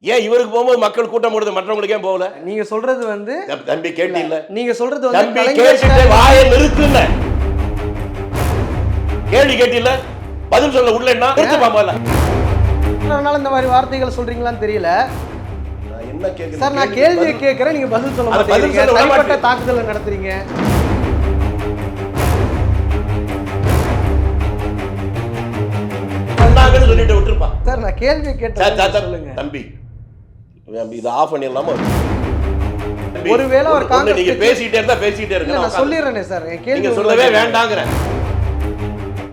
ஏன் இவருக்கு போகும்போது மக்கள் கூட்டம் போடுது, மற்றவங்களுக்கு ஏன் போகல? நீங்க சொல்றது வந்து தம்பி கேட்டீல்ல, நீங்க சொல்றது தம்பி வந்து கேட்டுட்டு வாயை நிறுத்துன கேள்வி கேட்டீல்ல, பதில் சொல்ல உள்ள என்ன நிறுத்துப்பா முதல்ல. இந்த மாதிரி வார்த்தைகள் சொல்றீங்களான்னு தெரியல நான் என்ன கேக்குறேன் சார். நான் கேள்வியை கேட்கிறேன், நீங்க பதில் சொல்ல மாட்டேங்கிறீங்க. தனிப்பட்ட தாக்குதலை நடத்துறீங்க. சொல்லிட்டு விட்டுருப்பா சார். நான் கேள்வியை கேட்டேன், சொல்லுங்க தம்பி. இது ஆஃப் பண்ணிடலாமா? ஒருவேளை ஒரு காங்கிரஸ் நீங்க பேசிட்டே இருந்தா பேசிட்டே இருங்க. நான் சொல்லிடுறேனே சார். என் கேள்வி நீங்க சொல்லவே வேண்டாங்கறேன்.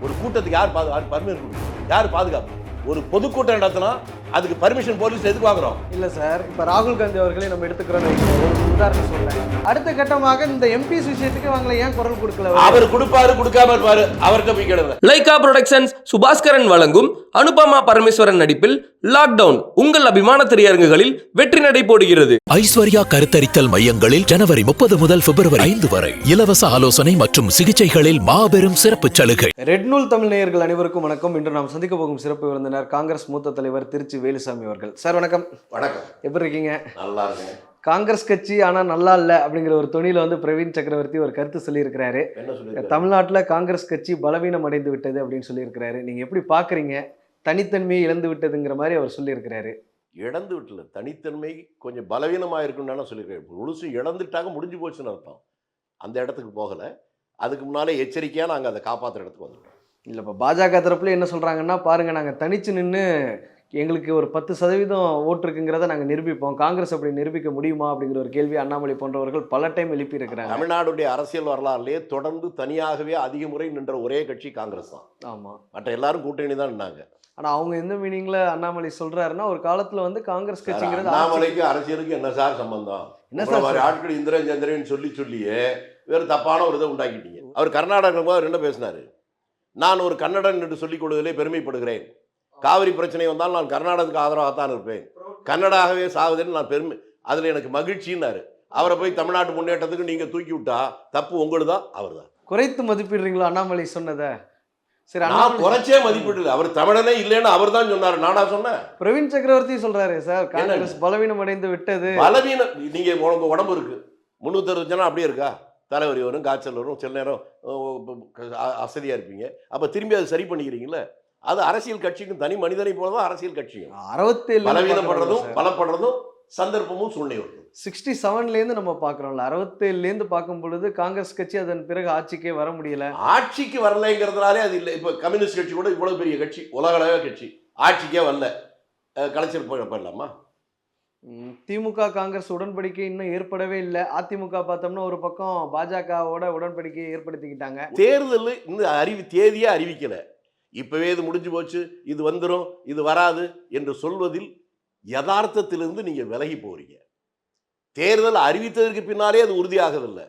ஒரு கூட்டத்துக்கு யார் பர்மிஷன் கொடுக்கும்? யார் பாதுகாப்பு? ஒரு பொதுக்கூட்டம் நடத்தினா அதுக்கு பர்மிஷன் போலீஸ் எதுக்கு வாங்குறோம்? இல்ல சார், இப்ப ராகுல் காந்தி அவர்களே நம்ம எடுத்துக்கிறோம். ஒரு உதாரணம் சொல்றேன். அடுத்த கட்டமாக இந்த எம்பிஸ் விஷயத்துக்கு அவங்களை ஏன் குரல் கொடுக்கல? அவர் கொடுப்பாரு, கொடுக்காம இருப்பாரு, அவர்கிட்ட போய் கேளுங்க. லைகா புரொடக்ஷன்ஸ் சுபாஸ்கரன் வழங்கும் அனுபமா பரமேஸ்வரன் நடிப்பில் லாக்டவுன் உங்கள் அபிமான திரையரங்குகளில் வெற்றி நடை போடுகிறது. ஐஸ்வர்யா கருத்தரித்தல் மையங்களில் ஜனவரி 30 முதல் பிப்ரவரி 5 வரை இலவச ஆலோசனை மற்றும் சிகிச்சைகளில் மாபெரும் சிறப்பு சலுகை. ரெட் நூல் தமிழ் நேயர்கள் அனைவருக்கும் வணக்கம். இன்று நாம் சந்திக்க போகும் சிறப்பு விருந்தினர் காங்கிரஸ் மூத்த தலைவர் திருச்சி வேலுசாமி அவர்கள். சார் வணக்கம். வணக்கம். எப்படி இருக்கீங்க? நல்லா இருக்கேன். காங்கிரஸ் கட்சி ஆனா நல்லா இல்ல அப்படிங்கிற ஒரு துணியில வந்து பிரவீன் சக்கரவர்த்தி ஒரு கருத்து சொல்லியிருக்கிறாரு. தமிழ்நாட்டுல காங்கிரஸ் கட்சி பலவீனம் அடைந்து விட்டது அப்படின்னு சொல்லியிருக்கிறாரு. நீங்க எப்படி பாக்குறீங்க? தனித்தன்மையை இழந்து விட்டதுங்கிற மாதிரி அவர் சொல்லியிருக்கிறாரு. இழந்து விட்டல, தனித்தன்மை கொஞ்சம் பலவீனமா இருக்குன்னு சொல்லியிருக்காரு. முழுசு இழந்துட்டாங்க, முடிஞ்சு போச்சுன்னு அர்த்தம். அந்த இடத்துக்கு போகல. அதுக்கு முன்னாலே எச்சரிக்கையா நாங்க அதை காப்பாற்றுற இடத்துக்கு வந்துட்டோம். இல்லை, இப்போ பாஜக தரப்புல என்ன சொல்றாங்கன்னா, பாருங்க நாங்கள் தனிச்சு நின்று எங்களுக்கு ஒரு 10% ஓட்டு இருக்குங்கிறத நாங்கள் நிரூபிப்போம். காங்கிரஸ் அப்படி நிரூபிக்க முடியுமா அப்படிங்கிற ஒரு கேள்வி அண்ணாமலை போன்றவர்கள் பல டைம் எழுப்பி இருக்கிறாங்க. தமிழ்நாடுடைய அரசியல் வரலாறுலேயே தொடர்ந்து தனியாகவே அதிக முறை நின்ற ஒரே கட்சி காங்கிரஸ் தான். ஆமாம், மற்ற எல்லாரும் கூட்டணி தான் நின்னாங்க. ஆனால் அவங்க எந்த மீனிங்ல அண்ணாமலை சொல்றாருன்னா, ஒரு காலத்தில் வந்து காங்கிரஸ் கட்சிங்கிறது அண்ணாமலைக்கு அரசியலுக்கு என்ன சார் சம்பந்தம்? என்ன சார் மாதிரி ஆட்கள் இந்திரன் சந்திரன் சொல்லியே வேறு தப்பான ஒரு இதை உண்டாக்கிட்டீங்க. அவர் கர்நாடகா அவர் என்ன பேசினாரு? நான் ஒரு கன்னடன் என்று சொல்லிக் கொள்வதிலே பெருமைப்படுகிறேன். காவிரி பிரச்சனை வந்தால் நான் கர்நாடகத்துக்கு ஆதரவாகத்தான் இருப்பேன். கன்னடாகவே சாகுதுன்னு நான் அதில் எனக்கு மகிழ்ச்சின்னாரு. அவரை போய் தமிழ்நாட்டு முன்னேற்றத்துக்கு நீங்கள் தூக்கி விட்டா தப்பு உங்களுக்கு தான், அவர் தான். குறைத்து மதிப்பிடுறீங்களா அண்ணாமலை சொன்னதை? சரி, நான் குறைச்சே மதிப்பிடல. அவர் தமிழனே இல்லைன்னு அவர் தான் சொன்னார், நானா சொன்னேன்? பிரவீன் சக்கரவர்த்தி சொல்றாரு சார், காங்கிரஸ் பலவீனம் அடைந்து விட்டது. பலவீனம் நீங்க உங்க உடம்பு இருக்கு 360 ஜனம் அப்படியே இருக்கா? தலைவலி வரும், காய்ச்சல் வரும், சில நேரம் அசதியா இருப்பீங்க. அப்ப திரும்பி அதை சரி பண்ணிக்கிறீங்களா? அது அரசியல் கட்சிக்கும் தனி மனிதனை போலதான் அரசியல் கட்சியும் 67 பலவீனப்படுறதும் பலப்படுறதும் சந்தர்ப்பமும் சூழ்நிலை 67 நம்ம பாக்குறோம்ல. 67 பார்க்கும் பொழுது காங்கிரஸ் கட்சி அதன் பிறகு ஆட்சிக்கே வர முடியல. ஆட்சிக்கு வரலைங்கிறதுனாலே அது இல்லை. இப்ப கம்யூனிஸ்ட் கட்சி கூட இவ்வளவு பெரிய கட்சி, உலகளவே கட்சி, ஆட்சிக்கே வரல, கலைச்சல் போயிடலாமா? திமுக காங்கிரஸ் உடன்படிக்கை இன்னும் ஏற்படவே இல்லை. அதிமுக பார்த்தோம்னா ஒரு பக்கம் பாஜகவோட உடன்படிக்கையை ஏற்படுத்திக்கிட்டாங்க. தேர்தல் இன்னும் தேதியே அறிவிக்கல. இப்பவே இது முடிஞ்சு போச்சு, இது வந்துடும், இது வராது என்று சொல்வதில் யதார்த்தத்திலிருந்து நீங்க விலகி போறீங்க. தேர்தல் அறிவித்ததற்கு பின்னாலே அது உறுதியாகவில்லை.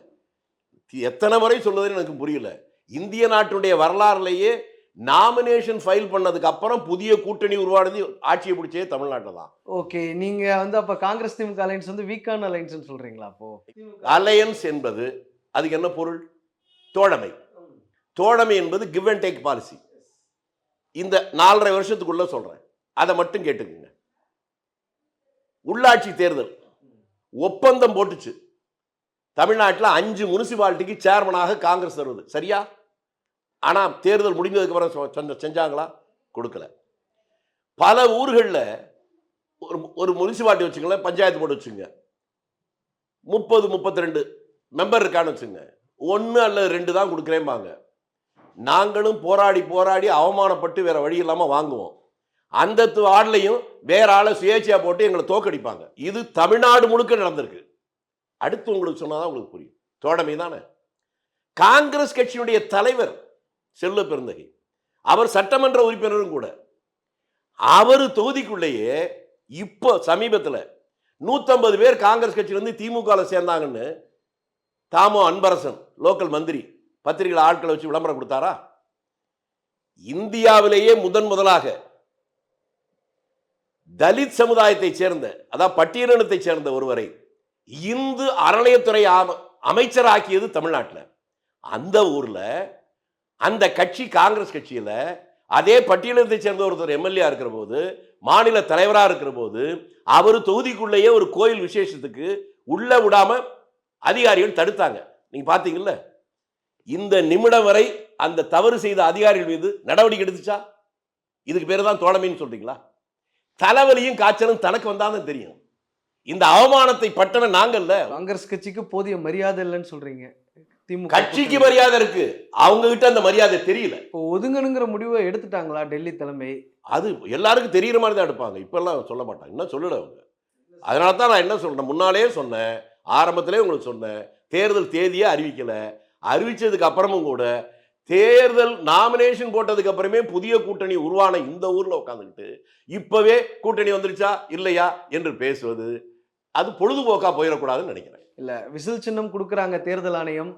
எத்தனை முறை சொல்வதுன்னு எனக்கு புரியல. இந்திய நாட்டுடைய வரலாறுலேயே நாமினேஷன் ஃபைல் பண்ணதுக்கு அப்புறம் புதிய கூட்டணி உருவானது ஆட்சியை பிடிச்சே தமிழ்நாட்டில் தான். ஓகே, நீங்க வந்து அப்ப காங்கிரஸ் திமுக அலையன்ஸ் வந்து வீக்கான அலையன்ஸ் சொல்றீங்களா? அப்போ அலையன்ஸ் என்பது அதுக்கு என்ன பொருள்? தோழமை. தோழமை என்பது கிவ் அண்ட் டேக் பாலிசி. இந்த 4.5 வருஷத்துக்குள்ள சொல்றேன், அதை மட்டும் கேட்டுக்குங்க. உள்ளாட்சி தேர்தல் ஒப்பந்தம் போட்டுச்சு. தமிழ்நாட்டில் 5 முனிசிபாலிட்டிக்கு சேர்மனாக காங்கிரஸ் வருவது சரியா? ஆனா தேர்தல் முடிந்ததுக்கு அப்புறம் செஞ்சாங்களா? கொடுக்கல. பல ஊர்களில் ஒரு முனிசிபாலிட்டி வச்சுங்களேன், பஞ்சாயத்து போர்டு வச்சுங்க, 30-32 மெம்பர் இருக்கான்னு வச்சுங்க, 1 அல்லது 2 தான் கொடுக்குறேன்பாங்க. நாங்களும் போராடி போராடி அவமானப்பட்டு வேற வழி இல்லாமல் வாங்குவோம். அந்த ஆள்லையும் வேற ஆளை சுயேட்சையா போட்டு எங்களை தோக்கடிப்பாங்க. இது தமிழ்நாடு முழுக்க நடந்திருக்கு. அடுத்து உங்களுக்கு சொன்னாதான் உங்களுக்கு புரியும். தோழமை தானே. காங்கிரஸ் கட்சியுடைய தலைவர் செல்வ பெருந்தகை, அவர் சட்டமன்ற உறுப்பினரும் கூட. அவர் தொகுதிக்குள்ளேயே இப்போ சமீபத்தில் 150 பேர் காங்கிரஸ் கட்சியிலிருந்து திமுக சேர்ந்தாங்கன்னு தாமோ அன்பரசன் லோக்கல் மந்திரி பத்திரிகை ஆட்களை வச்சு விளம்பரம் கொடுத்தாரா? இந்தியாவிலேயே முதலாக தலித் சமுதாயத்தை சேர்ந்த, அதாவது பட்டியலினத்தை சேர்ந்த ஒருவரை இந்து அறநிலையத்துறை அமைச்சர் ஆக்கியது தமிழ்நாட்டில். அந்த ஊர்ல அந்த கட்சி காங்கிரஸ் கட்சியில அதே பட்டியலினத்தை சேர்ந்த ஒருத்தர் எம்எல்ஏ இருக்கிற போது மாநில தலைவராக இருக்கிற போது அவர் தொகுதிக்குள்ளேயே ஒரு கோயில் விசேஷத்துக்கு உள்ள விடாம அதிகாரிகள் தடுத்தாங்க. நீங்க பாத்தீங்கல்ல, இந்த நிமிடம் வரை அந்த தவறு செய்த அதிகாரிகள் மீது நடவடிக்கை எடுத்துச்சா? இதுக்கு பேர் தான் தோழமைன்னு சொல்றீங்களா? தலைவலியும் காய்ச்சலும் தனக்கு வந்தாதான் தெரியும். இந்த அவமானத்தை பட்டன நாங்கள்ல. காங்கிரஸ் கட்சிக்கு போதிய மரியாதை இல்லைன்னு சொல்றீங்க. திமுக கட்சிக்கு மரியாதை இருக்கு, அவங்க கிட்ட அந்த மரியாதை தெரியல. இப்போ ஒதுங்கணுங்கிற முடிவை எடுத்துட்டாங்களா டெல்லி தலைமை? அது எல்லாருக்கும் தெரியுற மாதிரி தான் எடுப்பாங்க. இப்பெல்லாம் சொல்ல மாட்டாங்க, இன்னும் சொல்லல அவங்க. அதனால தான் நான் என்ன சொல்றேன், முன்னாலே சொன்னேன், ஆரம்பத்திலே உங்களுக்கு சொன்னேன், தேர்தல் தேதியே அறிவிக்கல. அறிவிச்சதுக்கு அப்புறமும் கூட தேர்தல் நாமினேஷன் போட்டதுக்கு அப்புறமே புதிய கூட்டணி உருவான இந்த ஊர்ல உட்காந்துக்கிட்டு இப்பவே கூட்டணி வந்துருச்சா இல்லையா என்று பேசுவது அது பொழுதுபோக்கா போயிடக்கூடாதுன்னு நினைக்கிறேன். இல்ல, விசில் சின்னம் கொடுக்குறாங்க தேர்தல் ஆணையம்.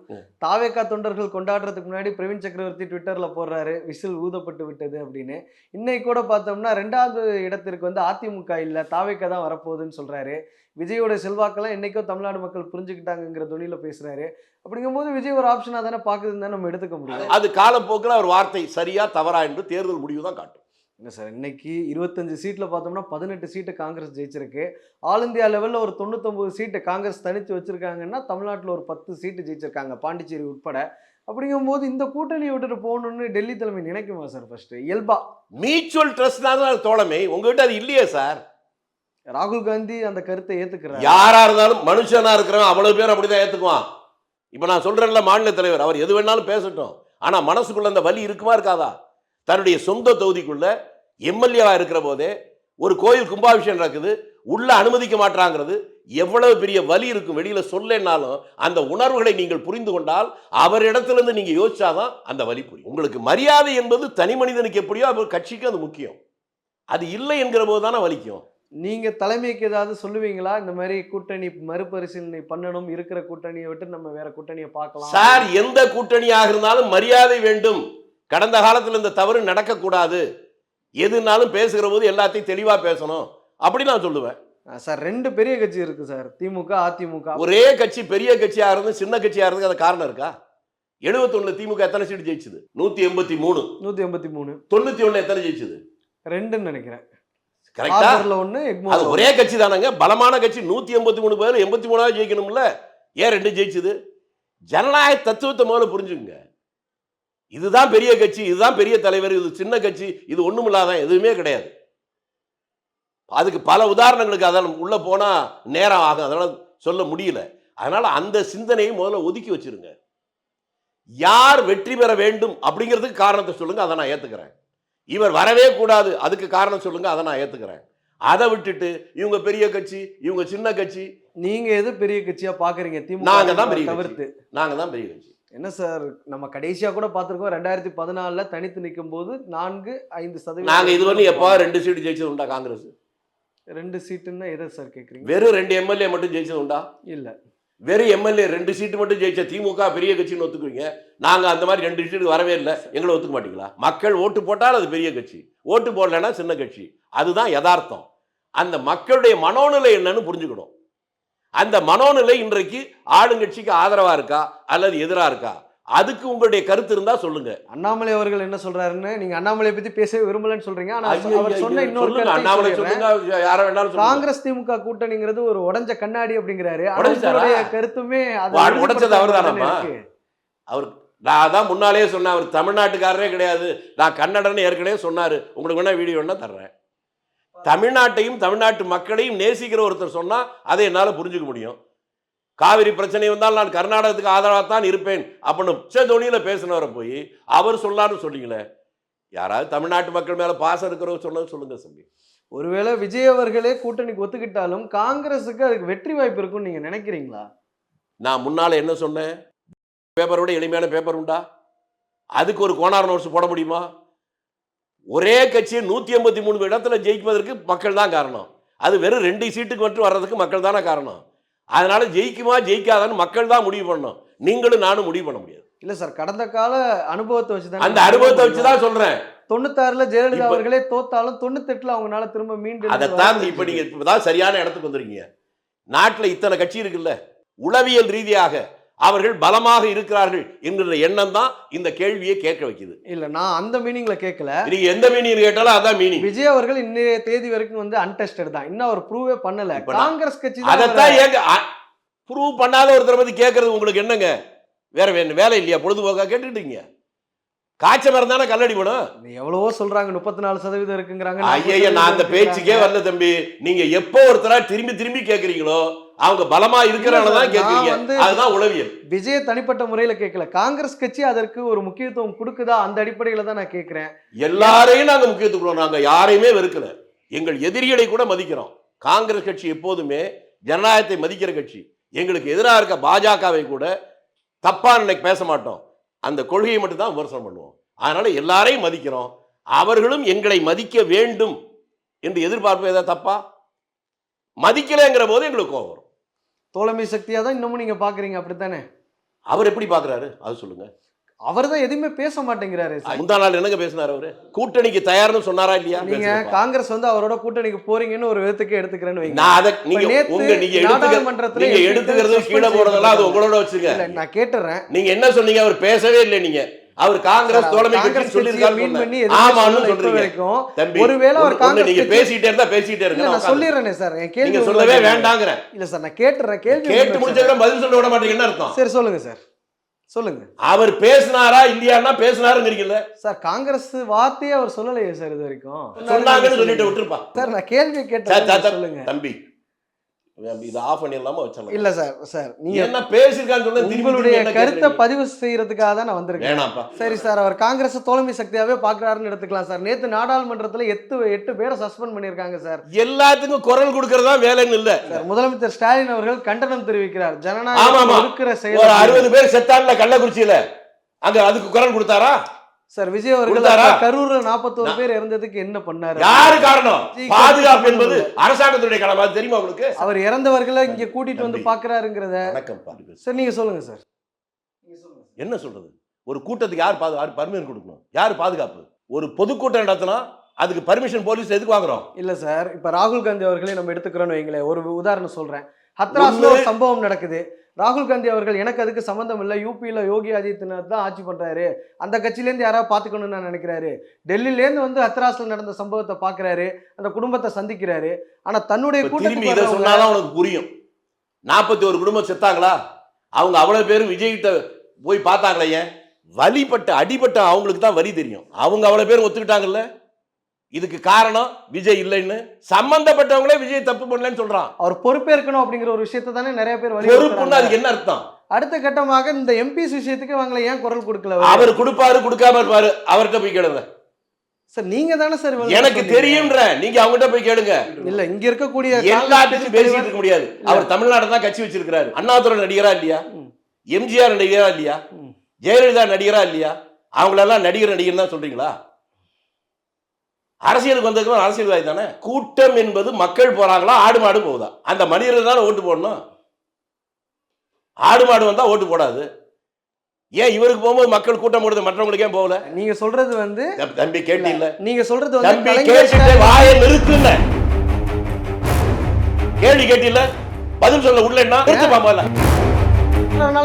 தாவேகா தொண்டர்கள் கொண்டாடுறதுக்கு முன்னாடி பிரவீன் சக்கரவர்த்தி ட்விட்டர்ல போடுறாரு விசில் ஊதப்பட்டு விட்டது அப்படின்னு. இன்னைக்கு கூட பார்த்தோம்னா 2வது இடத்திற்கு வந்து அதிமுக இல்ல தாவேகா தான் வரப்போகுதுன்னு சொல்றாரு. விஜயோட செல்வாக்கெல்லாம் என்னைக்கோ தமிழ்நாடு மக்கள் புரிஞ்சுக்கிட்டாங்கிற துணியில பேசுறாரு. அப்படிங்கும்போது விஜய் ஒரு ஆப்ஷனா தானே பாக்குதுன்னு தான் நம்ம எடுத்துக்க முடியும். அது காலப்போக்கில் அவர் வார்த்தை சரியா தவறா என்று தேர்தல் முடிவு தான் காட்டும். என்ன சார், இன்னைக்கு 25 சீட்ல பார்த்தோம்னா 18 சீட்டு காங்கிரஸ் ஜெயிச்சிருக்கு. ஆல் இந்தியா லெவல்ல ஒரு 99 சீட்டு காங்கிரஸ் தனித்து வச்சிருக்காங்கன்னா தமிழ்நாட்டில் ஒரு 10 சீட்டு ஜெயிச்சிருக்காங்க, பாண்டிச்சேரி உட்பட. அப்படிங்கும்போது இந்த கூட்டணியை விட்டுட்டு போகணும்னு டெல்லி தலைமை நினைக்குமா சார்? ஃபர்ஸ்ட் இயல்பா மியூச்சுவல் ட்ரஸ்ட் தான் தோழமை. உங்ககிட்ட அது இல்லையே சார். ராகுல் காந்தி அந்த கருத்தை ஏத்துக்கிறார். யாரா இருந்தாலும் மனுஷனா இருக்கிறவன் அவ்வளவு பேர் அப்படிதான் ஏத்துக்குவான். இப்ப நான் சொல்றேன்ல, மாநில தலைவர் அவர் எது வேணாலும் பேசட்டும், ஆனா மனசுக்குள்ள அந்த வலி இருக்குமா இருக்காதா? தன்னுடைய சொந்த தொகுதிக்குள்ள எம்எல்ஏவா இருக்கிற போதே ஒரு கோயில் கும்பாபிஷேகம் நடக்குது, உள்ள அனுமதிக்க மாட்டாங்கிறது எவ்வளவு பெரிய வலி இருக்கும். வெளியில சொல்லனாலும் அந்த உணர்வுகளை நீங்கள் புரிந்து கொண்டால் அவரிடத்திலிருந்து நீங்க யோசிச்சாதான் அந்த வலி புரியும். உங்களுக்கு மரியாதை என்பது தனி மனிதனுக்கு எப்படியோ அது கட்சிக்கு அது முக்கியம். அது இல்லை என்கிற போது தானே வலிக்கும். நீங்க தலைமைக்கு ஏதாவது சொல்லுவீங்களா, இந்த மாதிரி கூட்டணி மறுபரிசீலனை பண்ணணும், இருக்கிற கூட்டணியை விட்டு நம்ம வேற கூட்டணியை பார்க்கலாம்? சார், எந்த கூட்டணியாக இருந்தாலும் மரியாதை வேண்டும். கடந்த காலத்தில் இந்த தவறு நடக்கக்கூடாது. எதுனாலும் பேசுகிற போது எல்லாத்தையும் தெளிவா பேசணும் அப்படி நான் சொல்லுவேன். சார், 2 பெரிய கட்சி இருக்கு சார், திமுக அதிமுக. ஒரே கட்சி பெரிய கட்சியா இருந்து சின்ன கட்சியா இருந்து அது காரணம் இருக்கா? 71 திமுக எத்தனை சீட்டு ஜெயிச்சது? 183. 183. 91 எத்தனை ஜெயிச்சது? 2ன்னு நினைக்கிறேன். கரெக்டா? அது ஒரே கட்சி தானங்க, பலமான கட்சி. 183 பேர் 83 ஜெயிக்கணும்ல, ஏன் 2 ஜெயிச்சது? ஜனநாயக தத்துவத்தை முதல்ல புரிஞ்சுங்க. இதுதான் பெரிய கட்சி, இதுதான் பெரிய தலைவர், இது சின்ன கட்சி, இது ஒண்ணுமில்லாதான் எதுவுமே கிடையாது. அதுக்கு பல உதாரணங்களுக்கு அதெல்லாம் உள்ள போனா நேரம் ஆகும், அதனால சொல்ல முடியல. அதனால அந்த சிந்தனையை முதல்ல ஒதுக்கி வச்சிருங்க. யார் வெற்றி பெற வேண்டும் அப்படிங்கிறதுக்கு காரணத்தை சொல்லுங்க, அதை நான் ஏத்துக்கிறேன். இவர் வரவே கூடாது அதுக்கு காரணம் சொல்லுங்க, அதை நான் ஏத்துக்கிறேன். அதை விட்டுட்டு இவங்க பெரிய கட்சி இவங்க சின்ன கட்சி, நீங்க எது பெரிய கட்சியா பாக்குறீங்க? திமுக நாங்க தான் பெரிய தவிர்த்து. நாங்க தான் பெரிய கட்சி. என்ன சார், நம்ம கடைசியா கூட பார்த்திருக்கோம் 2014 தனித்து நிற்கும் போது 4-5%. நாங்க இது வந்து எப்போ 2 சீட்டு ஜெயிச்சது உண்டா? காங்கிரஸ் 2 சீட்டுன்னா எதை சார் கேக்குறீங்க? வெறும் 2 எம்எல்ஏ மட்டும் ஜெயிச்சது உண்டா? இல்ல, வெறும் எம்எல்ஏ 2 சீட்டு மட்டும் ஜெயிச்ச திமுக பெரிய கட்சின்னு ஒத்துக்குவீங்க. நாங்க அந்த மாதிரி 2 சீட்டு வரவே இல்லை, எங்களை ஒத்துக்க மாட்டீங்களா? மக்கள் ஓட்டு போட்டால் அது பெரிய கட்சி, ஓட்டு போடலைன்னா சின்ன கட்சி. அதுதான் யதார்த்தம். அந்த மக்களுடைய மனோநிலை என்னன்னு புரிஞ்சுக்கணும். அந்த மனோநிலை இன்றைக்கு ஆளுங்கட்சிக்கு ஆதரவா இருக்கா அல்லது எதிரா இருக்கா? அதுக்கு உங்களுடைய கருத்து இருந்தா சொல்லுங்க. அண்ணாமலை அவர்கள் என்ன சொல்றாருன்னு, நீங்க அண்ணாமலை பத்தி பேசவே விரும்பலன்னு சொல்றீங்க. ஆனா அவர் சொன்ன இன்னொரு சொல்லுங்க, அண்ணாமலை சொல்லுங்க, யார வேணாலும் சொல்லுங்க. காங்கிரஸ் திமுக கூட்டணிங்கிறது ஒரு உடைஞ்ச கண்ணாடி அப்படிங்கிறாரு. அவருடைய கருத்துமே உடைச்சது அவர்தானம்மா. அவர் நான் தான் முன்னாலே சொன்னேன், அவர் தமிழ்நாட்டுக்காரரே கிடையாது, நான் கன்னடன்னு ஏற்கனவே சொன்னாரு. உங்களுக்கு வேணா வீடியோ வேணா தர்றேன். தமிழ்நாட்டையும் தமிழ்நாட்டு மக்களையும் நேசிக்கிற ஒருத்தர் சொன்னா அதை என்னால புரிஞ்சுக்க முடியும். காவிரி பிரச்சனை வந்தால் நான் கர்நாடகத்துக்கு ஆதரவாக தான் இருப்பேன் அப்படின்னு உச்சதோனியில பேசினவரை போய் அவர் சொல்லான்னு சொன்னீங்களே. யாராவது தமிழ்நாட்டு மக்கள் மேல பாசம் இருக்கிறவங்க சொன்னது சொல்லுங்க தம்பி. ஒருவேளை விஜய் அவர்களே கூட்டணிக்கு ஒத்துக்கிட்டாலும் காங்கிரஸுக்கு அதுக்கு வெற்றி வாய்ப்பு இருக்கும்னு நீங்க நினைக்கிறீங்களா? நான் முன்னால என்ன சொன்னேன், பேப்பரோட எளிமையான பேப்பர் உண்டா? அதுக்கு ஒரு கோனார் நோட்ஸ் போட முடியுமா? ஒரே கட்சியை 183 இடத்துல ஜெயிப்பதற்கு மக்கள் தான் காரணம். அது வெறும் 2 சீட்டுக்கு மட்டும் வர்றதுக்கு மக்கள் தானே காரணம். அதனால ஜெயிக்குமா ஜெயிக்காதான்னு மக்கள் தான் முடிவு பண்ணணும், நீங்களும் நானும் முடிவு பண்ண முடியாது. இல்ல சார், கடந்த கால அனுபவத்தை வச்சுதான், அந்த அனுபவத்தை வச்சுதான் சொல்றேன். 96ல ஜெயலலிதா அவர்களே தோத்தாலும் 98ல அவங்களால திரும்ப மீண்டும் அதைத்தான் இப்ப நீங்க இப்பதான் சரியான இடத்துக்கு வந்துருக்கீங்க. நாட்டுல இத்தனை கட்சி இருக்குல்ல, உளவியல் ரீதியாக அவர்கள் பலமாக இருக்கிறார்கள் என்கிற எண்ணம் தான் இந்த கேள்வியை கேட்க வைக்குது. இல்ல நான் அந்த மீனிங்ல கேட்கல. நீங்க எந்த மீனிங் கேட்டாலும் அதான் மீனிங். விஜய் அவர்கள் இன்னைய தேதி வரைக்கும் வந்து அன்டெஸ்டட் தான், இன்னும் அவர் ப்ரூவே பண்ணல. காங்கிரஸ் கட்சி அதைத்தான் ஏங்க ப்ரூவ் பண்ணாத ஒருத்தரை பத்தி கேட்கறது உங்களுக்கு என்னங்க? வேற வேலை இல்லையா? பொழுதுபோக்கா கேட்டுட்டீங்க. காய்ச்ச மரம் தானே கல்லடி படும். எவ்வளவோ சொல்றாங்க 34% இருக்குங்கிறாங்க. ஐயா நான் அந்த பேச்சுக்கே வரல தம்பி. நீங்க எப்போ ஒருத்தரா திரும்பி திரும்பி கேக்குறீங்களோ அவங்க பலமா இருக்கிறனால தான் கேக்குறீங்க. அதுதான் உளவியல். விஜய் தனிப்பட்ட முறையில கேட்கல, காங்கிரஸ் கட்சி அதற்கு ஒரு முக்கியத்துவம் கொடுக்குதா அந்த அடிப்படையில தான் நான் கேட்கிறேன். எல்லாரையும் நாங்க முக்கியத்துவம், நாங்க யாரையுமே வெறுக்கல. எங்கள் எதிரிகளை கூட மதிக்கிறோம். காங்கிரஸ் கட்சி எப்போதுமே ஜனநாயகத்தை மதிக்கிற கட்சி. எங்களுக்கு எதிராக இருக்க பாஜகவை கூட தப்பா இன்னைக்கு பேச மாட்டோம். அந்த கொள்கையை மட்டும் தான் விமர்சனம் பண்ணுவோம். அதனால எல்லாரையும் மதிக்கிறோம். அவர்களும் எங்களை மதிக்க வேண்டும் என்று எதிர்பார்ப்பு ஏதாவது தப்பா? மதிக்கலைங்கிற போது எங்களுக்கு கோபம் வரும். தோழமை சக்தியா தான் இன்னமும் நீங்க பாக்குறீங்க, அப்படித்தானே? அது எப்படி பாக்குறாரு அது சொல்லுங்க. அவர் தான் எதுவுமே பேச மாட்டேங்கிறாரு. முந்தா நாள் என்னங்க பேசினார் அவரு? கூட்டணிக்கு தயார்னு சொன்னாரா இல்லையா? நீங்க காங்கிரஸ் வந்து அவரோட கூட்டணிக்கு போறீங்கன்னு ஒரு விதத்துக்கு எடுத்துக்கிறேன்னு வைங்க. நான் அத நீங்க எடுத்துக்கிறது கீழே போறதெல்லாம் அது உங்களோட வச்சுங்க. நான் கேட்டுறேன். நீங்க என்ன சொன்னீங்க? அவர் பேசவே இல்லை. நீங்க அவர் காங்கிரஸ் தோழமை கட்சி சொல்லிருக்காரு. ஆமான்னு சொல்றீங்க. தம்பி ஒருவேளை அவர் காங்கிரஸ் நீங்க பேசிட்டே இருந்தா பேசிட்டே இருங்க. நான் சொல்லிறேனே சார், என் கேள்வி நீங்க சொல்லவே வேண்டாங்கறேன். இல்ல சார், நான் கேட்டுறேன். கேள்வி கேட்டு முடிச்சதுக்கு பதில் சொல்ல விட மாட்டீங்க. என்ன அர்த்தம்? சரி சொல்லுங்க சார், சொல்லுங்க. அவர் பேசினாரா இல்லையான்னா பேசினாருங்கறீங்கல்ல சார். காங்கிரஸ் வார்த்தையே அவர் சொல்லலையே சார் இது வரைக்கும். சொன்னாங்கன்னு சொல்லிட்டு விட்டுருப்பா சார். நான் கேள்வி கேட்டேன், சொல்லுங்க தம்பி. இது ஆஃப் பண்ணிடலாமா வச்சலாம்? இல்ல சார், சார் நீங்க என்ன பேசிருக்கான்னு சொன்னா உங்களுடைய கருத்தை பதிவு செய்யறதுக்காக தான் நான் வந்திருக்கேன். வேணாம்ப்பா. சரி சார், அவர் காங்கிரஸ் தோழமை சக்தியாவே பாக்குறாருன்னு எடுத்துக்கலாம் சார். நேத்து நாடாளுமன்றத்துல 8 பேரை சஸ்பெண்ட் பண்ணிருக்காங்க சார். எல்லாத்துக்கும் குரல் கொடுக்கறதா வேலைன்னு இல்ல சார். முதலமைச்சர் ஸ்டாலின் அவர்கள் கண்டனம் தெரிவிக்கிறார். ஜனநாயகம் இருக்கிற செயல். ஒரு 60 பேர் செத்தான்ல கள்ளக்குறிச்சியில, அங்க அதுக்கு குரல் கொடுத்தாரா சார்? விஜய் அவர்கள் கரூர்ல 41 பேர் இறந்ததுக்கு என்ன பண்ணாரு? யாரு காரணம்? பாதுகாப்பு என்பது அரசாங்கத்துடைய கடமை. தெரியுமா உங்களுக்கு? அவர் இறந்தவர்களை இங்க கூட்டிட்டு வந்து பாக்குறாருங்கிறத. சார் நீங்க சொல்லுங்க சார். என்ன சொல்றது? ஒரு கூட்டத்துக்கு யார் பர்மிஷன் கொடுக்கணும்? யார் பாதுகாப்பு? ஒரு பொதுக்கூட்டம் நடத்தினா அதுக்கு பர்மிஷன் போலீஸ் எதுக்கு வாங்குறோம்? இல்ல சார், இப்ப ராகுல் காந்தி அவர்களே நம்ம எடுத்துக்கிறோம்னு வைங்களேன். ஒரு உதாரணம் சொல்றேன். ஹத்ராஸ்ல ஒரு சம்பவம் நடக்குது. ராகுல் காந்தி அவர்கள் எனக்கு அதுக்கு சம்பந்தம் இல்லை, யூபியில் யோகி ஆதித்யநாத் தான் ஆட்சி பண்றாரு, அந்த கட்சியிலேருந்து யாராவது பார்த்துக்கணும்னு நான் நினைக்கிறாரு. டெல்லியிலேருந்து வந்து ஹத்ராஸ்ல நடந்த சம்பவத்தை பார்க்குறாரு, அந்த குடும்பத்தை சந்திக்கிறாரு. ஆனா தன்னுடைய கூட்டணி இதை சொன்னாதான் உனக்கு புரியும். 41 குடும்பம் செத்தாங்களா? அவங்க அவ்வளவு பேரும் விஜய்கிட்ட போய் பார்த்தாங்களே. ஏன்? வலிப்பட்ட அடிபட்ட அவங்களுக்கு தான் வலி தெரியும். அவங்க அவ்வளவு பேர் ஒத்துக்கிட்டாங்கல்ல. இதுக்கு காரணம் விஜய் இல்லைன்னு சம்பந்தப்பட்டவங்களே விஜய் தப்பு பண்ணலன்னு சொல்றான். அவர் பொறுப்பேற்கணும் அப்படிங்கிற ஒரு விஷயத்தை தானே நிறைய பேர் பொறுப்புன்னு அதுக்கு என்ன அர்த்தம்? அடுத்த கட்டமாக இந்த எம்பிஸ் விஷயத்துக்கு அவங்களை ஏன் குரல் கொடுக்கல? அவர் கொடுப்பாரு, கொடுக்காம இருப்பாரு. அவர்கிட்ட போய் கேளுங்க சார். நீங்க தானே சார் எனக்கு தெரியும்ன்ற, நீங்க அவங்ககிட்ட போய் கேளுங்க. இல்ல இங்க இருக்கக்கூடிய எல்லாத்துக்கும் பேசிட்டு இருக்க முடியாது. அவர் தமிழ்நாடு தான் கட்சி வச்சிருக்கிறாரு. அண்ணாதுரை நடிகரா இல்லையா? எம்ஜிஆர் நடிகரா இல்லையா? ஜெயலலிதா நடிகரா இல்லையா? அவங்களெல்லாம் நடிகர் தான் சொல்றீங்களா? அரசியலுக்கு வந்ததுக்கு அரசியல்வாதி தானே. கூட்டம் என்பது மக்கள் போறாங்களா, ஆடு மாடு போகுதா? அந்த மனிதர்கள் தானே ஓட்டு போடணும். ஆடு மாடு வந்தா ஓட்டு போடாது. ஏன் இவருக்கு போகும்போது மக்கள் கூட்டம் போடுது, மற்றவங்களுக்கு ஏன் போகல? நீங்க சொல்றது வந்து தம்பி கேட்டு இல்ல. நீங்க சொல்றது தம்பி கேட்டு வாயை நிறுத்துங்க. கேள்வி கேட்டு இல்ல, பதில் சொல்ல உள்ள என்ன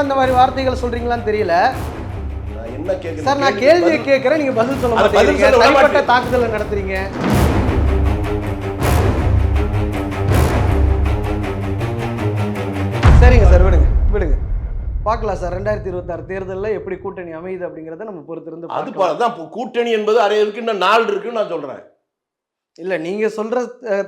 இந்த மாதிரி வார்த்தைகள் சொல்றீங்களான்னு தெரியல சார். நான் கேள்வியை கேட்கிறேன், நீங்க பதில் சொல்ல மாட்டீங்க. தனிப்பட்ட தாக்குதலை நடத்துறீங்க. சரிங்க சார், விடுங்க பார்க்கலாம் சார். 2026 தேர்தலில் எப்படி கூட்டணி அமையுது அப்படிங்கறத நம்ம பொறுத்திருந்து அதுதான். கூட்டணி என்பது அரையிற்கு இன்னும் நாள் இருக்குன்னு நான் சொல்றேன். இல்ல நீங்க சொல்ற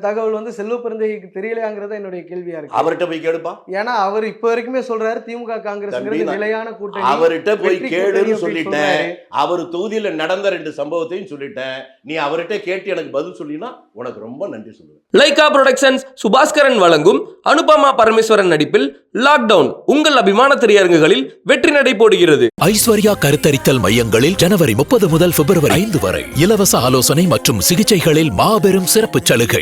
தகவல் வந்து செல்வ பெருந்தகைக்கு தெரியலையாங்கிறத என்னுடைய கேள்வியா இருக்கு. அவர்கிட்ட போய் கேளுப்பா. ஏன்னா அவர் இப்ப வரைக்குமே சொல்றாரு திமுக காங்கிரஸ் நிலையான கூட்டணி. அவர்கிட்ட போய் கேளுன்னு சொல்லிட்டேன். அவர் தொகுதியில நடந்த 2 சம்பவத்தையும் சொல்லிட்டேன். நீ அவர்கிட்ட கேட்டு எனக்கு பதில் சொல்லினா உனக்கு ரொம்ப நன்றி சொல்லுவேன். லைகா புரொடக்ஷன்ஸ் சுபாஸ்கரன் வழங்கும் அனுபமா பரமேஸ்வரன் நடிப்பில் லாக்டவுன் உங்கள் அபிமான திரையரங்குகளில் வெற்றி நடை போடுகிறது. ஐஸ்வர்யா கருத்தரித்தல் மையங்களில் ஜனவரி 30 முதல் பிப்ரவரி 5 வரை இலவச ஆலோசனை மற்றும் சிகிச்சைகளில் மாபெரும் சிறப்பு சலுகை.